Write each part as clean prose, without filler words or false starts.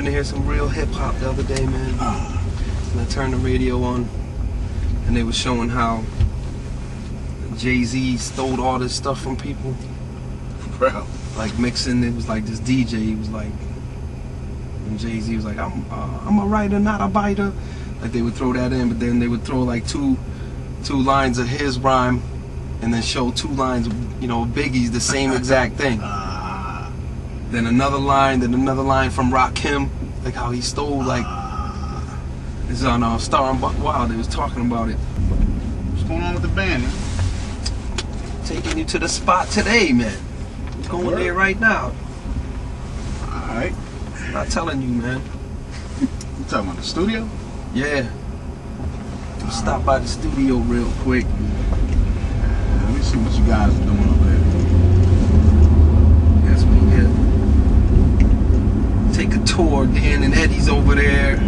having to hear some real hip-hop the other day, man. And I turned the radio on, and they were showing how Jay-Z stole all this stuff from people. Bro. Like mixing, it was like this DJ, he was like, and Jay-Z was like, I'm a writer, not a biter. Like they would throw that in, but then they would throw like two lines of his rhyme, and then show 2 lines of, you know, Biggie's, the same exact thing. Then another line from Rakim, like how he stole, like, it's on Star and Buck Wild, they was talking about it. What's going on with the band, man? Taking you to the spot today, man. Going there right now. Alright. I'm not telling you, man. You talking about the studio? Yeah. Stop by the studio real quick. Let me see what you guys are doing over there. Yes, we take a tour. Dan and Eddie's over there.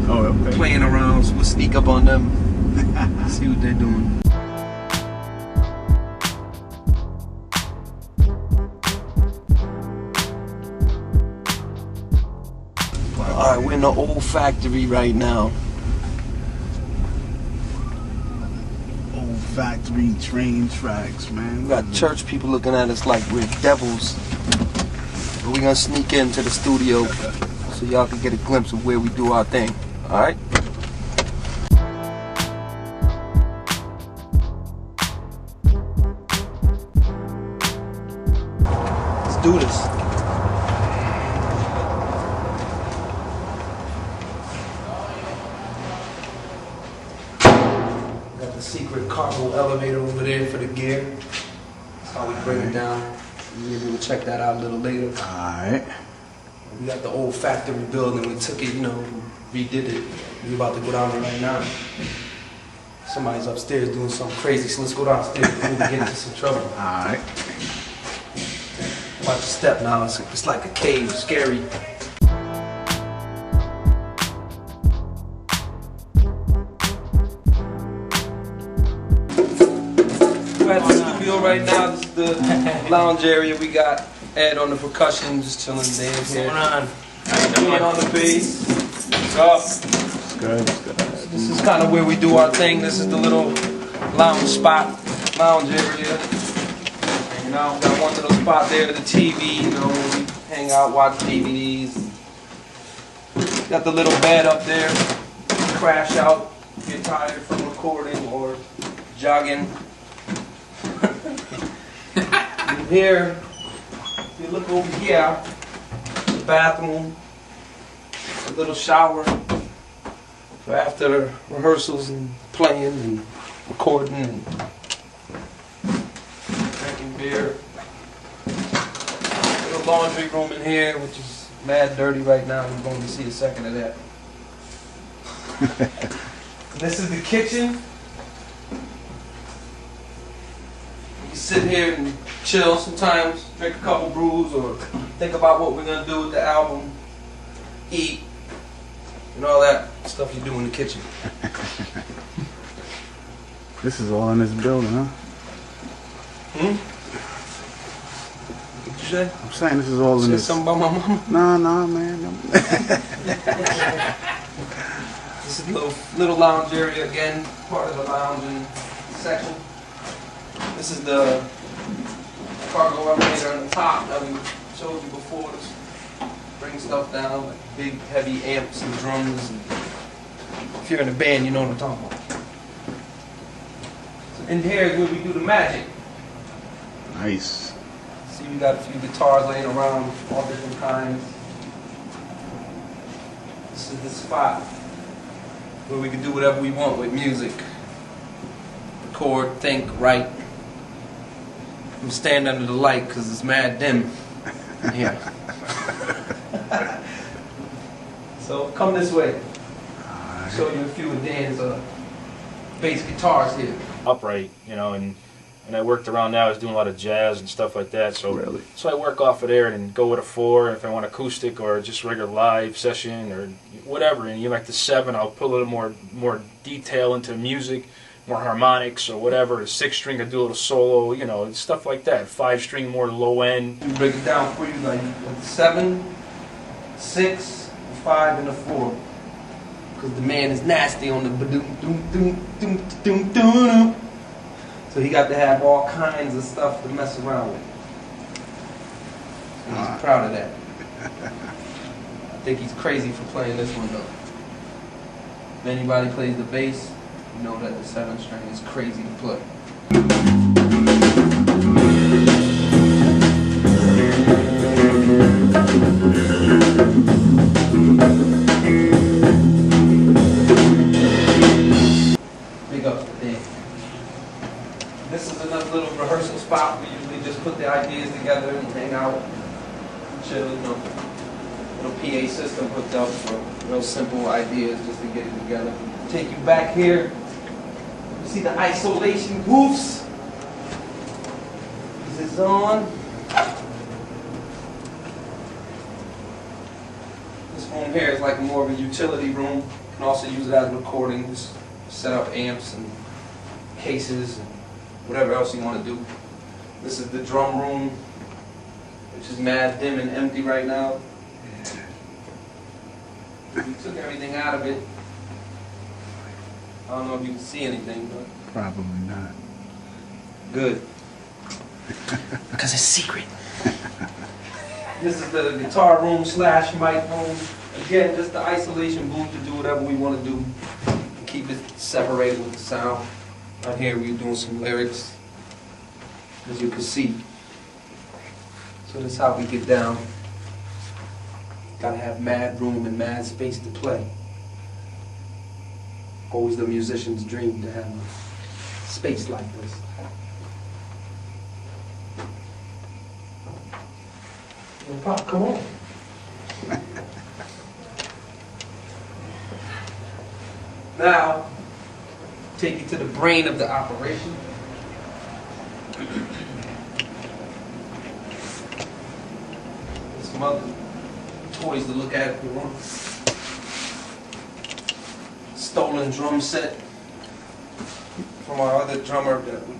Oh, okay. Playing around, so we'll sneak up on them. See what they're doing. Alright, we're in the old factory right now. Old factory train tracks, man. We got church people looking at us like we're devils. But we're gonna sneak into the studio so y'all can get a glimpse of where we do our thing. Alright? Let's do this. Got the secret cargo elevator over there for the gear. That's how we bring it down. Maybe we'll check that out a little later. Alright. We got the old factory building. We took it, you know, redid it. We're about to go down there right now. Somebody's upstairs doing something crazy, so let's go downstairs before we get into some trouble. Alright. Watch your step now. It's like a cave, scary. We're at the studio right now. This is the lounge area. We got Ed on the percussion, just chilling there. What's going on? Ian on the bass. What's up? It's good, it's good. This is kind of where we do our thing. This is the little lounge spot, lounge area. You know, got one little spot there, the TV, you know, where we hang out, watch DVDs. Got the little bed up there, crash out if you're tired from recording or jogging. And here, if you look over here, the bathroom, a little shower for after rehearsals and playing and recording and drinking beer. Little laundry room in here, which is mad dirty right now. We're going to see a second of that. This is the kitchen. You can sit here and chill sometimes, drink a couple brews, or think about what we're going to do with the album, eat, and all that stuff you do in the kitchen. This is all in this building, huh? What'd you say? I'm saying this is all in this. Say something about my mama? Nah, man. This is a little lounge area again, part of the lounging section. This is the cargo elevator on the top that we showed you before. This bring stuff down, like big heavy amps and drums. And if you're in a band, you know what I'm talking about. So in here is where we do the magic. Nice. See, we got a few guitars laying around, all different kinds. This is the spot where we can do whatever we want with music. Record, think, write. I'm standing under the light because it's mad dim in here. So come this way. I'll show you a few of Dan's bass guitars here. Upright, you know, and I worked around that. I was doing a lot of jazz and stuff like that. So Really? So I work off of there and go with a 4 if I want acoustic or just regular live session or whatever. And you like the 7, I'll put a little more detail into music, more harmonics or whatever. A 6-string, I do a little solo, you know, stuff like that. 5-string, more low end. We break it down for you like 7, 6, 5 and a 4. Because the man is nasty on the ba-doom-doom-doom-doom-doom-doom. So he got to have all kinds of stuff to mess around with. And he's proud of that. I think he's crazy for playing this one though. If anybody plays the bass, you know that the 7th string is crazy to play. Big ups to Dave. This is another little rehearsal spot. We usually just put the ideas together and hang out, chill, you know. Little PA system hooked up for real simple ideas just to get it together. Take you back here. You see the isolation roofs? This is on. This room here is like more of a utility room. You can also use it as recording. Just set up amps and cases and whatever else you want to do. This is the drum room, which is mad dim and empty right now. We took everything out of it. I don't know if you can see anything, but Probably not. good. Because it's secret. This is the guitar room / mic room. Again, just the isolation booth to do whatever we want to do. Keep it separated with the sound. Right here we're doing some lyrics, as you can see. So that's how we get down. Gotta have mad room and mad space to play. Always the musician's dream to have a space like this. Yo, Pop, come on. Now, take you to the brain of the operation. There's some other toys to look at if you want. Stolen drum set from our other drummer that we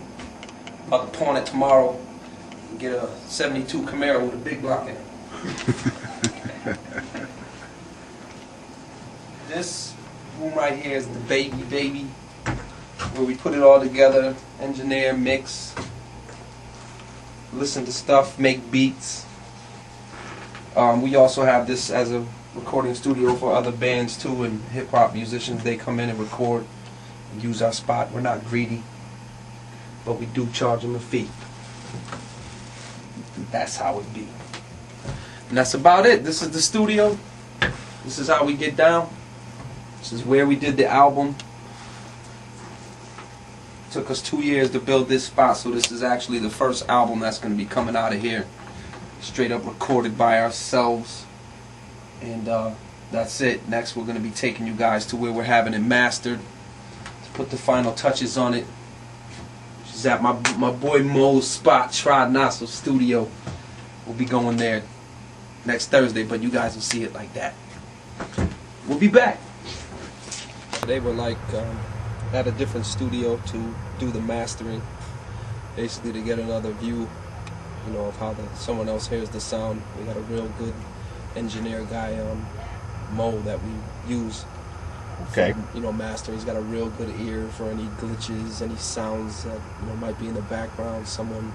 about to pawn it tomorrow and get a 72 Camaro with a big block in it. This room right here is the baby, where we put it all together, engineer, mix, listen to stuff, make beats. We also have this as a recording studio for other bands too, and hip-hop musicians. They come in and record and use our spot. We're not greedy, but we do charge them a fee. That's how it be. And that's about it. This is the studio. This is how we get down. This is where we did the album. Took us 2 years to build this spot, so this is actually the first album that's going to be coming out of here. Straight up recorded by ourselves. And that's it. Next we're going to be taking you guys to where we're having it mastered, to put the final touches on it, which is at my boy Mo's spot, Try Nassau Studio. We'll be going there next Thursday, but you guys will see it like that. We'll be back. They were like at a different studio to do the mastering, basically to get another view, you know, of how someone else hears the sound. We got a real good engineer guy, Mo, that we use. Okay. For, you know, master. He's got a real good ear for any glitches, any sounds that, you know, might be in the background. Someone,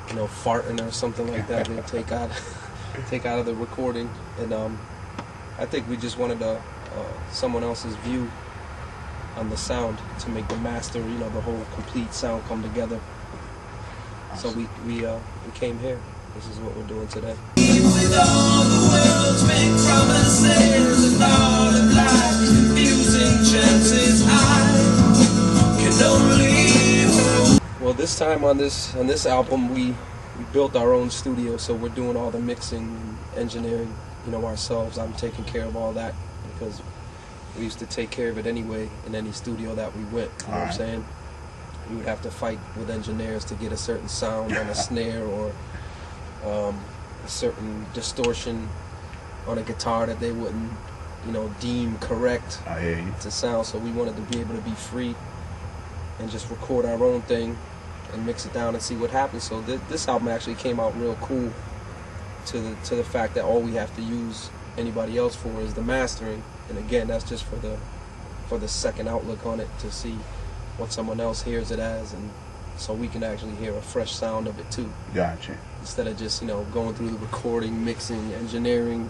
you know, farting or something like that. He'll take out of the recording. And I think we just wanted someone else's view on the sound to make the master, you know, the whole complete sound come together. So we came here. This is what we're doing today. With all the world's big promises and all of life's confusing chances, I can only hope. Well, this time on this album, we built our own studio, so we're doing all the mixing and engineering, you know, ourselves. I'm taking care of all that because we used to take care of it anyway in any studio that we went. You know what I'm saying? We would have to fight with engineers to get a certain sound on a snare or a certain distortion on a guitar that they wouldn't, you know, deem correct to sound. So we wanted to be able to be free and just record our own thing and mix it down and see what happens. So this album actually came out real cool to the fact that all we have to use anybody else for is the mastering. And again, that's just for the second outlook on it, to see what someone else hears it as, and so we can actually hear a fresh sound of it too. Gotcha. Instead of just, you know, going through the recording, mixing, engineering,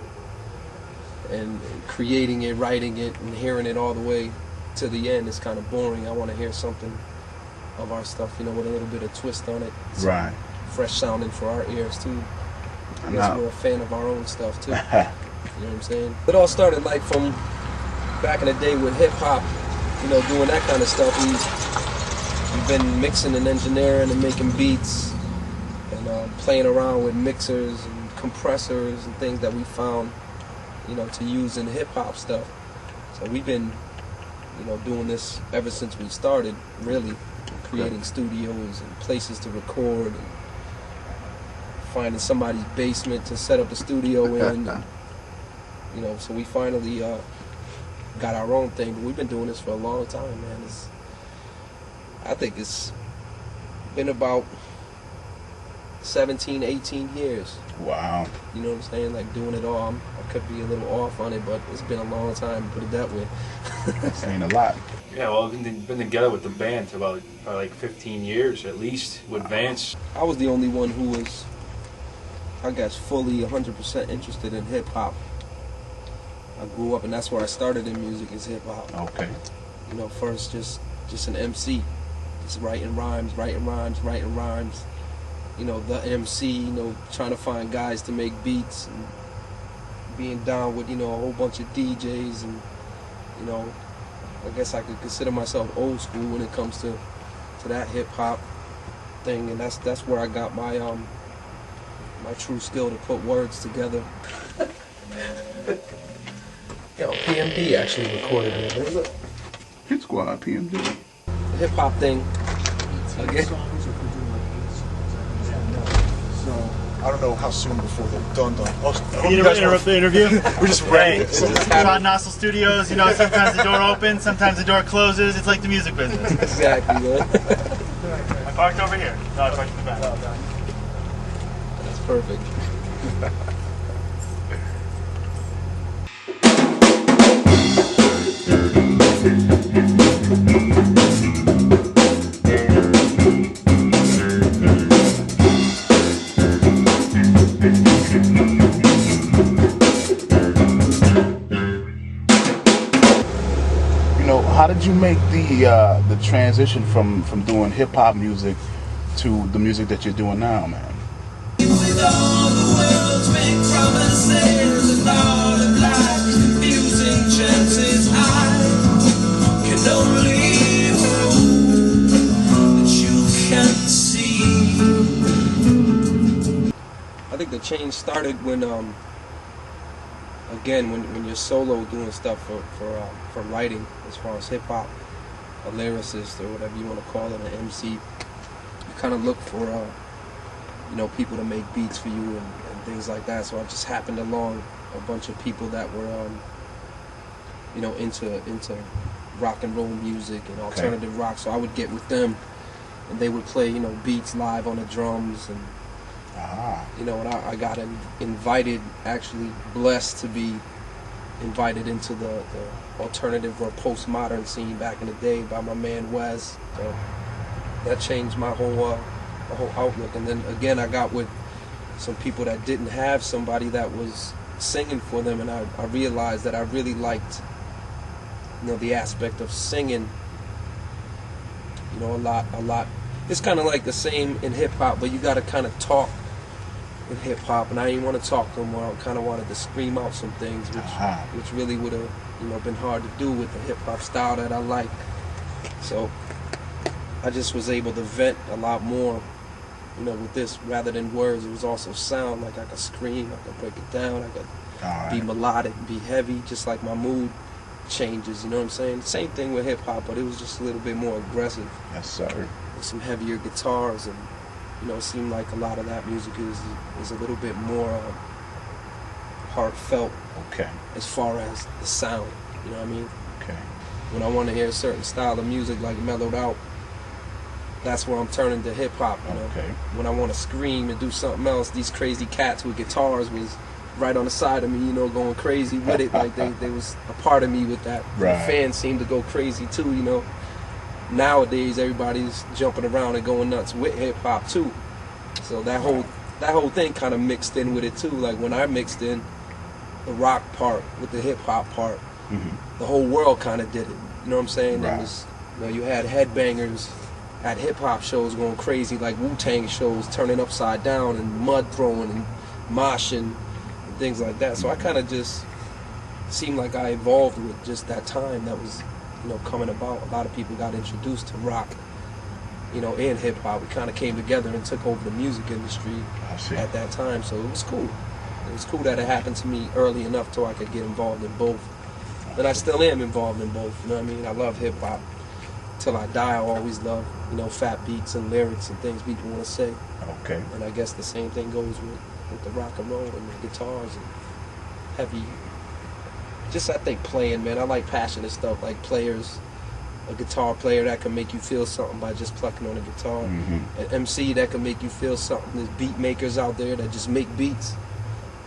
and creating it, writing it, and hearing it all the way to the end. It's kind of boring. I want to hear something of our stuff, you know, with a little bit of twist on it. Right. Fresh sounding for our ears too. I guess we're a fan of our own stuff too. You know what I'm saying? It all started like from back in the day with hip hop, you know, doing that kind of stuff. We've been mixing and engineering and making beats and playing around with mixers and compressors and things that we found, you know, to use in hip hop stuff. So we've been, you know, doing this ever since we started, really, creating studios and places to record and finding somebody's basement to set up the studio in. And, you know, so we finally got our own thing, but we've been doing this for a long time, man. I think it's been about 17, 18 years. Wow. You know what I'm saying? Like doing it all. I could be a little off on it, but it's been a long time, put it that way. That's ain't a lot. Yeah, well, I've been together with the band for about like 15 years at least with Vance. I was the only one who was, I guess, fully 100% interested in hip hop. I grew up, and that's where I started in music, is hip hop. Okay. You know, first just an MC, just writing rhymes. You know, the MC, you know, trying to find guys to make beats and being down with, you know, a whole bunch of DJs, and, you know, I guess I could consider myself old school when it comes to that hip hop thing, and that's where I got my my true skill to put words together. Yo, PMD actually recorded it. What is it? Hit Squad, PMD. The hip hop thing. Again. So I don't know how soon before they're done. Can you interrupt the interview? We're just ready. Hot Nozzle Studios, you know, sometimes the door opens, sometimes the door closes. It's like the music business. Exactly, man. I parked over here. No, I parked in the back. That's perfect. How did you make the transition from doing hip hop music to the music that you're doing now, man? With all the world's big promises and all of life's confusing chances, I can only hope that you can see. I think the change started when again, when you're solo doing stuff for writing, as far as hip hop, a lyricist or whatever you want to call it, an MC, you kind of look for you know, people to make beats for you and things like that. So I just happened along a bunch of people that were you know, into rock and roll music and alternative rock. So I would get with them, and they would play, you know, beats live on the drums, and you know, and I got invited, actually blessed to be invited into the alternative or postmodern scene back in the day by my man Wes. So that changed my whole outlook. And then again, I got with some people that didn't have somebody that was singing for them, and I realized that I really liked, you know, the aspect of singing, you know, a lot. It's kind of like the same in hip hop, but you got to kind of talk in hip hop, and I didn't want to talk no more. I kind of wanted to scream out some things, which really would have, you know, been hard to do with the hip hop style that I like. So I just was able to vent a lot more, you know, with this, rather than words. It was also sound. Like I could scream, I could break it down, I could be melodic, be heavy, just like my mood changes. You know what I'm saying? Same thing with hip hop, but it was just a little bit more aggressive. Yes, sir. With some heavier guitars, and you know, it seemed like a lot of that music is a little bit more heartfelt. Okay. As far as the sound, you know what I mean? Okay. When I want to hear a certain style of music, like mellowed out, that's where I'm turning to hip hop. You know? Okay. When I want to scream and do something else, these crazy cats with guitars was right on the side of me, you know, going crazy with it. Like they was a part of me with that. Right. The fans seem to go crazy too, you know. Nowadays everybody's jumping around and going nuts with hip hop too. So that whole thing kind of mixed in with it too. Like when I mixed in the rock part with the hip hop part, the whole world kind of did it. You know what I'm saying? Right. It was, you know, you had headbangers at hip hop shows going crazy, like Wu-Tang shows, turning upside down and mud throwing and moshing and things like that. So I kind of just seemed like I evolved with just that time that was, you know, coming about. A lot of people got introduced to rock, you know, and hip hop. We kind of came together and took over the music industry at that time. So it was cool. It was cool that it happened to me early enough so I could get involved in both. And I still am involved in both. You know what I mean? I love hip hop. Till I die, I always love, you know, fat beats and lyrics and things people want to say. Okay. And I guess the same thing goes with the rock and roll and the guitars and heavy. Just, I think, playing, man. I like passionate stuff, like players, a guitar player that can make you feel something by just plucking on a guitar. An MC that can make you feel something. There's beat makers out there that just make beats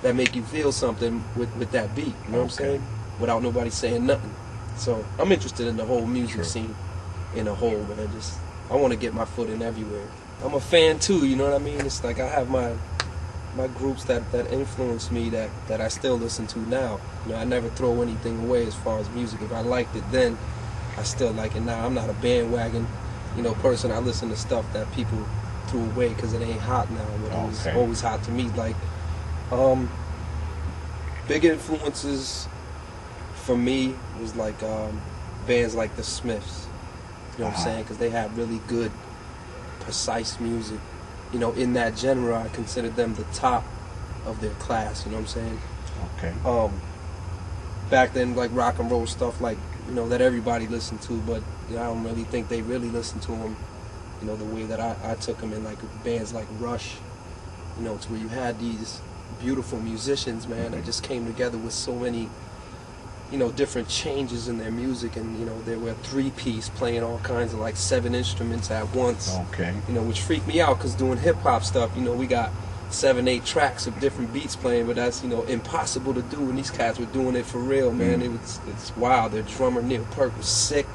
that make you feel something with that beat. You know what I'm saying? Without nobody saying nothing. So I'm interested in the whole music scene in a whole, man. Just, I want to get my foot in everywhere. I'm a fan too, you know what I mean? It's like I have my groups that influence me that I still listen to now. You know, I never throw anything away as far as music. If I liked it then, I still like it now. I'm not a bandwagon, you know, person. I listen to stuff that people threw away because it ain't hot now, but it was always hot to me. Like, big influences for me was like bands like the Smiths. You know what I'm saying? Because they had really good, precise music. You know, in that genre, I consider them the top of their class. You know what I'm saying? Okay. Back then, like rock and roll stuff, like, you know, that everybody listened to, but you know, I don't really think they really listened to them, you know, the way that I took them in, like bands like Rush. You know, to where you had these beautiful musicians, man, that just came together with so many, you know, different changes in their music, and you know, they were a three-piece playing all kinds of like 7 instruments at once. Okay. You know, which freaked me out because doing hip hop stuff, you know, we got 7, 8 tracks of different beats playing, but that's, you know, impossible to do. And these cats were doing it for real, man. It's wild. Their drummer Neil Peart was sick.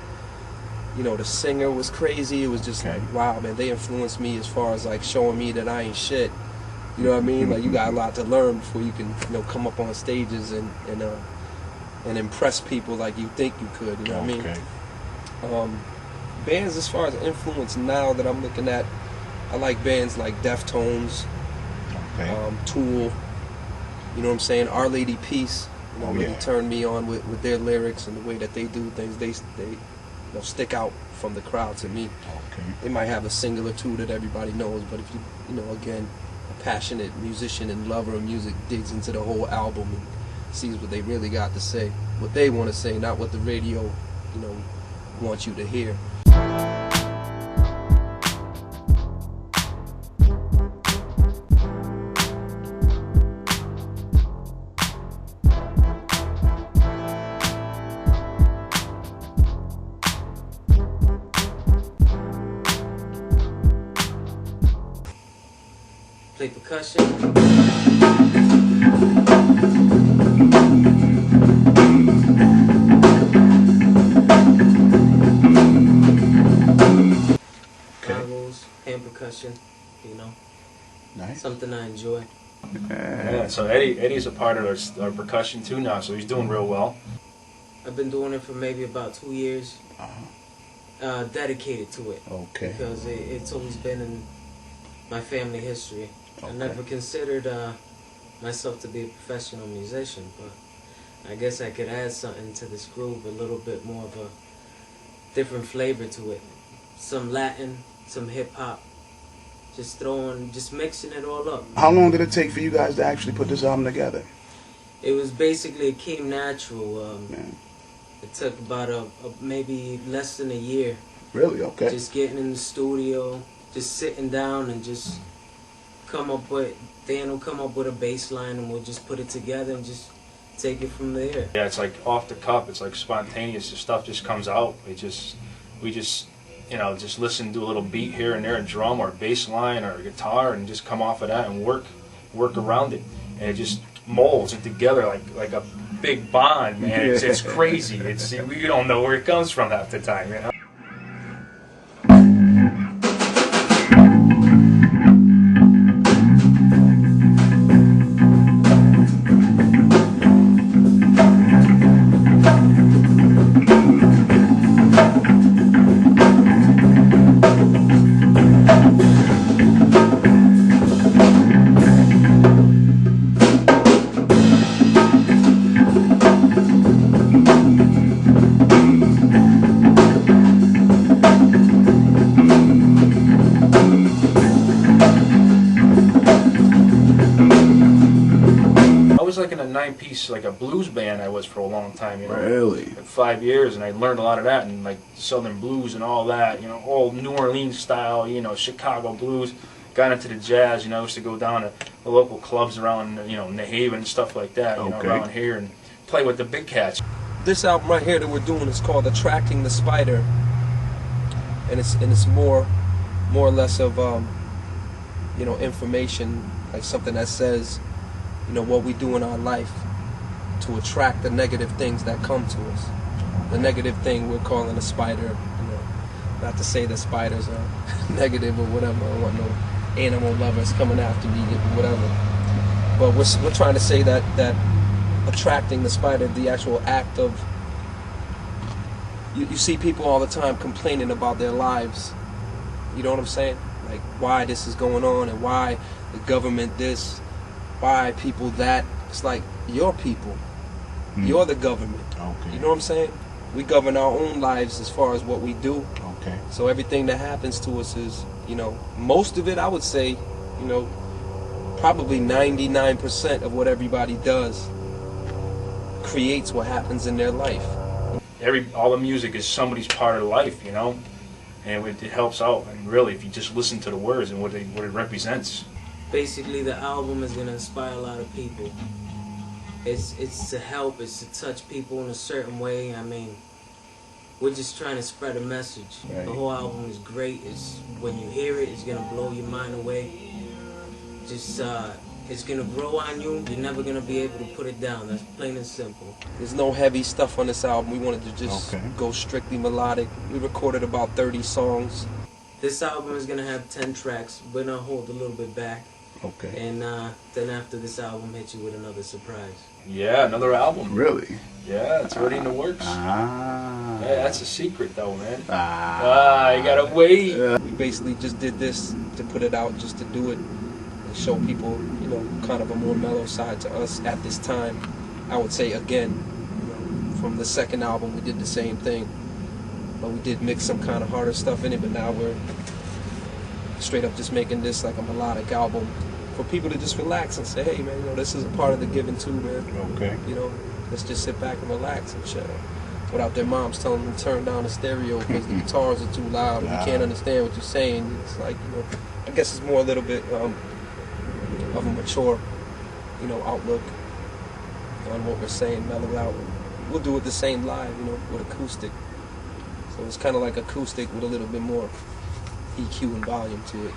You know, the singer was crazy. It was just like, wow, man. They influenced me as far as like showing me that I ain't shit. You know what I mean? Like, you got a lot to learn before you can, you know, come up on stages and impress people like you think you could. You know what I mean? Bands as far as influence now that I'm looking at, I like bands like Deftones, Tool. You know what I'm saying? Our Lady Peace. You know, really turned me on with their lyrics and the way that they do things. They you know, stick out from the crowd to me. They might have a single or two that everybody knows, but if you know, again, a passionate musician and lover of music digs into the whole album and sees what they really got to say, what they want to say, not what the radio, you know, wants you to hear. Play percussion. Hand percussion, you know. Nice. Something I enjoy. Yeah, so Eddie's a part of our percussion too now, so he's doing real well. I've been doing it for maybe about 2 years. Dedicated to it. Okay. Because it's always been in my family history. I never considered myself to be a professional musician, but I guess I could add something to this groove, a little bit more of a different flavor to it. Some Latin, some hip hop, just mixing it all up. How long did it take for you guys to actually put this album together? It was basically, it came natural. It took about maybe less than a year. Really? Okay. Just getting in the studio, just sitting down and just Dan will come up with a bass line and we'll just put it together and just take it from there. Yeah, it's like off the cuff, it's like spontaneous, the stuff just comes out. We just, you know, just listen to a little beat here and there, a drum or a bass line or a guitar, and just come off of that and work around it. And it just molds it together like a big bond, man. It's crazy. We don't know where it comes from half the time, you know. Like in a 9-piece, like a blues band I was for a long time, you know. Really? Like 5 years, and I learned a lot of that, and like Southern blues and all that, you know, all New Orleans style, you know, Chicago blues. Got into the jazz, you know. I used to go down to the local clubs around, you know, New Haven and stuff like that, you know, around here, and play with the big cats. This album right here that we're doing is called "Attracting the Spider," and it's more or less of you know, information, like something that says, you know, what we do in our life to attract the negative things that come to us. The negative thing we're calling a spider, you know, not to say that spiders are negative or whatever. I don't want no animal lovers coming after me or whatever. But we're trying to say that attracting the spider, the actual act of, you see people all the time complaining about their lives. You know what I'm saying? Like why this is going on and why the government this, why people that. It's like, you're people. You're the government. Okay. You know what I'm saying? We govern our own lives as far as what we do. Okay. So everything that happens to us is, you know, most of it, I would say, you know, probably 99% of what everybody does creates what happens in their life. All the music is somebody's part of life, you know, and it helps out. And really, if you just listen to the words and what it represents. Basically, the album is gonna inspire a lot of people. It's to help, it's to touch people in a certain way. I mean, we're just trying to spread a message. Right. The whole album is great. When you hear it, it's gonna blow your mind away. Just it's gonna grow on you. You're never gonna be able to put it down. That's plain and simple. There's no heavy stuff on this album. We wanted to just go strictly melodic. We recorded about 30 songs. This album is gonna have 10 tracks. We're gonna hold a little bit back. Okay. And then after this album, hit you with another surprise. Yeah, another album. Really? Yeah, it's already in the works. Ah. Yeah, that's a secret though, man. Ah. You gotta wait. We basically just did this to put it out, just to do it and show people, you know, kind of a more mellow side to us at this time. I would say again, you know, from the second album we did the same thing, but we did mix some kind of harder stuff in it. But now we're straight up just making this like a melodic album for people to just relax and say, hey man, you know, this is a part of the giving too, man. Okay. You know, let's just sit back and relax and chill, without their moms telling them to turn down the stereo because the guitars are too loud and you can't understand what you're saying. It's like, you know, I guess it's more a little bit of a mature, you know, outlook on what we're saying, mellowed out. We'll do it the same live, you know, with acoustic. So it's kind of like acoustic with a little bit more EQ and volume to it.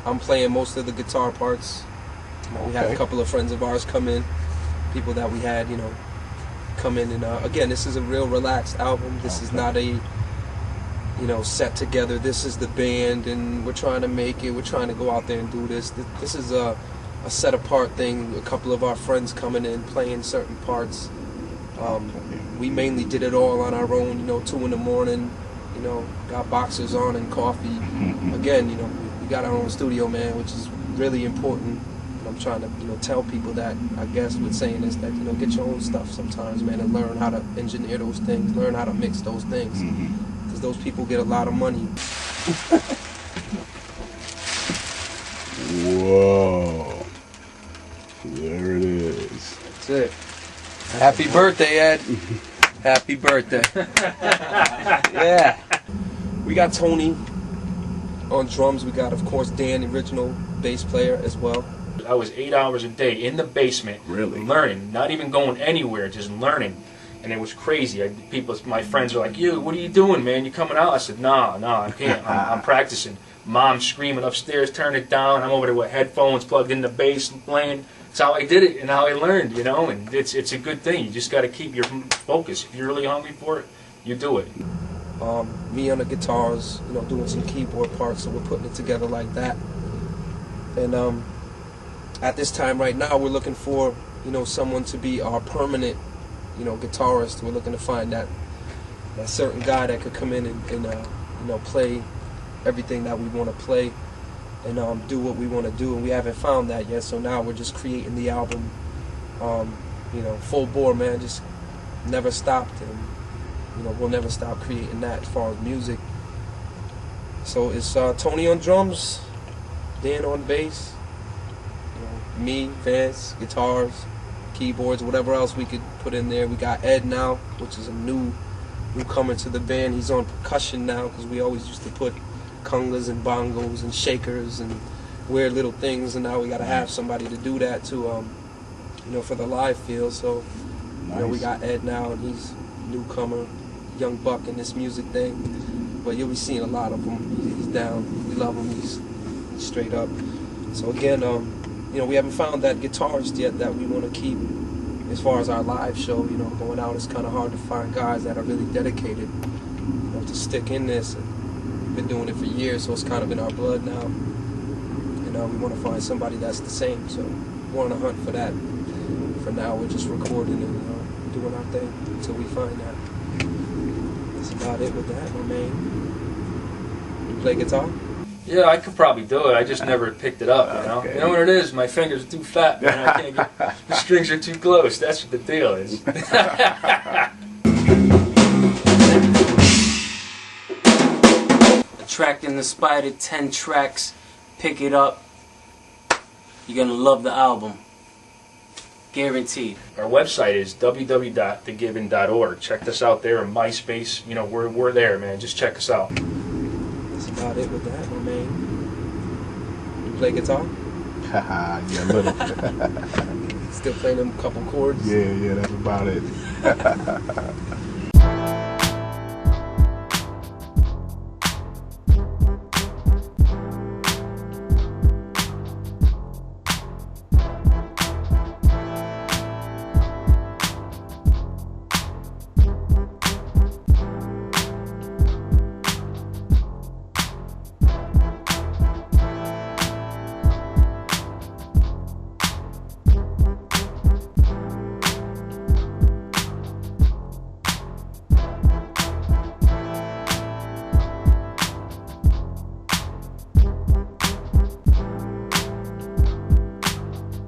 I'm playing most of the guitar parts. You know, we had a couple of friends of ours come in, people that we had, you know, come in, and again, this is a real relaxed album. This is not a, you know, set together. This is the band, and we're trying to make it. We're trying to go out there and do this. This is a set apart thing. A couple of our friends coming in, playing certain parts. We mainly did it all on our own. You know, 2 in the morning. You know, got boxers on and coffee. Again, you know, we got our own studio, man, which is really important. And I'm trying to, you know, tell people that, I guess, with saying this, that, you know, get your own stuff sometimes, man, and learn how to engineer those things, learn how to mix those things. Because those people get a lot of money. Whoa. There it is. That's it. Happy birthday, Ed. Happy birthday. Yeah. We got Tony on drums. We got, of course, Dan, the original bass player, as well. I was 8 hours a day in the basement, Really? learning, not even going anywhere, just learning. And it was crazy. My friends were like, "You, what are you doing, man? You coming out?" I said, "Nah, I can't. I'm practicing." Mom screaming upstairs, "Turn it down!" I'm over there with headphones plugged in the bass, playing. That's how I did it and how I learned, you know. And it's a good thing. You just got to keep your focus. If you're really hungry for it, you do it. Me on the guitars, you know, doing some keyboard parts, so we're putting it together like that. And at this time right now, we're looking for, you know, someone to be our permanent, you know, guitarist. We're looking to find that certain guy that could come in and you know, play everything that we want to play and do what we want to do. And we haven't found that yet, so now we're just creating the album, you know, full bore, man. Just never stopped, and you know, we'll never stop creating that as far as music. So it's Tony on drums, Dan on bass, you know, me, Vance, guitars, keyboards, whatever else we could put in there. We got Ed now, which is a newcomer to the band. He's on percussion now, because we always used to put congas and bongos and shakers and weird little things, and now we got to have somebody to do that to, you know, for the live feel. So, you know, we got Ed now, and he's a newcomer, young buck in this music thing. But you'll be seeing a lot of him. He's down. We love him. He's straight up. So again, you know, we haven't found that guitarist yet that we want to keep. As far as our live show, you know, going out, it's kind of hard to find guys that are really dedicated, you know, to stick in this. And we've been doing it for years, so it's kind of in our blood now. And we want to find somebody that's the same. So we're on a hunt for that. For now, we're just recording and doing our thing until we find that. That's about it with that, my man. You play guitar? Yeah, I could probably do it. I just never picked it up, you know. Okay. You know what it is? My fingers are too fat, man. I can't get, the strings are too close. That's what the deal is. Attracting the Spider, 10 tracks. Pick it up. You're gonna love the album. Guaranteed. Our website is www.thegivin.org. Check us out there on MySpace. You know, we're there, man. Just check us out. That's about it with that, my man. You play guitar? Yeah, a little. Still playing them couple chords? Yeah, that's about it.